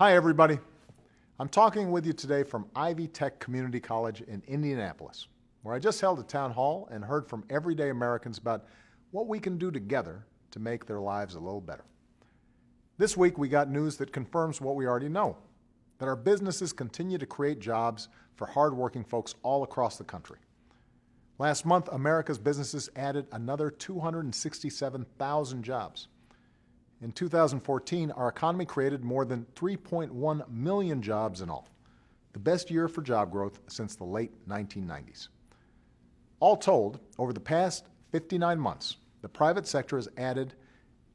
Hi, everybody. I'm talking with you today from Ivy Tech Community College in Indianapolis, where I just held a town hall and heard from everyday Americans about what we can do together to make their lives a little better. This week, we got news that confirms what we already know, that our businesses continue to create jobs for hardworking folks all across the country. Last month, America's businesses added another 267,000 jobs. In 2014, our economy created more than 3.1 million jobs in all, the best year for job growth since the late 1990s. All told, over the past 59 months, the private sector has added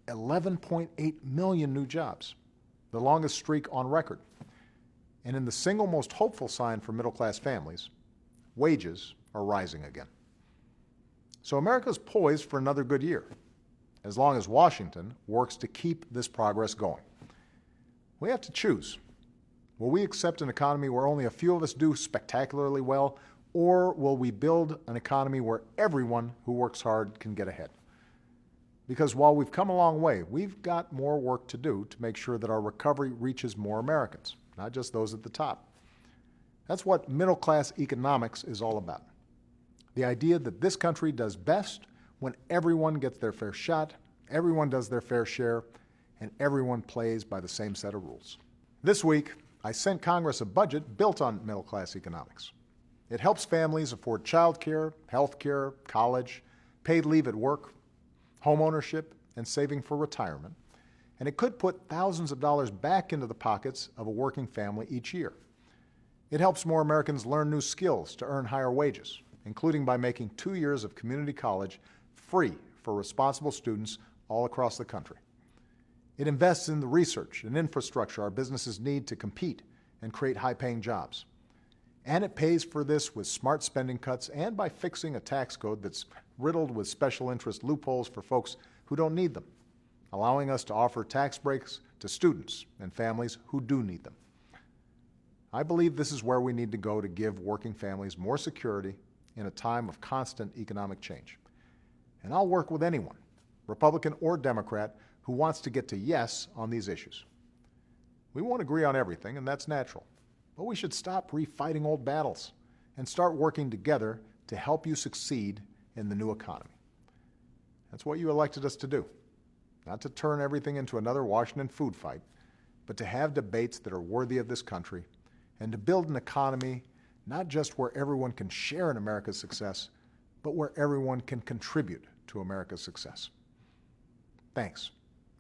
11.8 million new jobs, the longest streak on record. And in the single most hopeful sign for middle-class families, wages are rising again. So America's poised for another good year, as long as Washington works to keep this progress going. We have to choose. Will we accept an economy where only a few of us do spectacularly well, or will we build an economy where everyone who works hard can get ahead? Because while we've come a long way, we've got more work to do to make sure that our recovery reaches more Americans, not just those at the top. That's what middle-class economics is all about. The idea that this country does best when everyone gets their fair shot, everyone does their fair share, and everyone plays by the same set of rules. This week, I sent Congress a budget built on middle-class economics. It helps families afford child care, health care, college, paid leave at work, home ownership, and saving for retirement. And it could put thousands of dollars back into the pockets of a working family each year. It helps more Americans learn new skills to earn higher wages, including by making 2 years of community college free for responsible students all across the country. It invests in the research and infrastructure our businesses need to compete and create high-paying jobs. And it pays for this with smart spending cuts and by fixing a tax code that's riddled with special interest loopholes for folks who don't need them, allowing us to offer tax breaks to students and families who do need them. I believe this is where we need to go to give working families more security in a time of constant economic change. And I'll work with anyone, Republican or Democrat, who wants to get to yes on these issues. We won't agree on everything, and that's natural. But we should stop refighting old battles and start working together to help you succeed in the new economy. That's what you elected us to do. Not to turn everything into another Washington food fight, but to have debates that are worthy of this country and to build an economy not just where everyone can share in America's success, but where everyone can contribute to America's success. Thanks,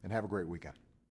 and have a great weekend.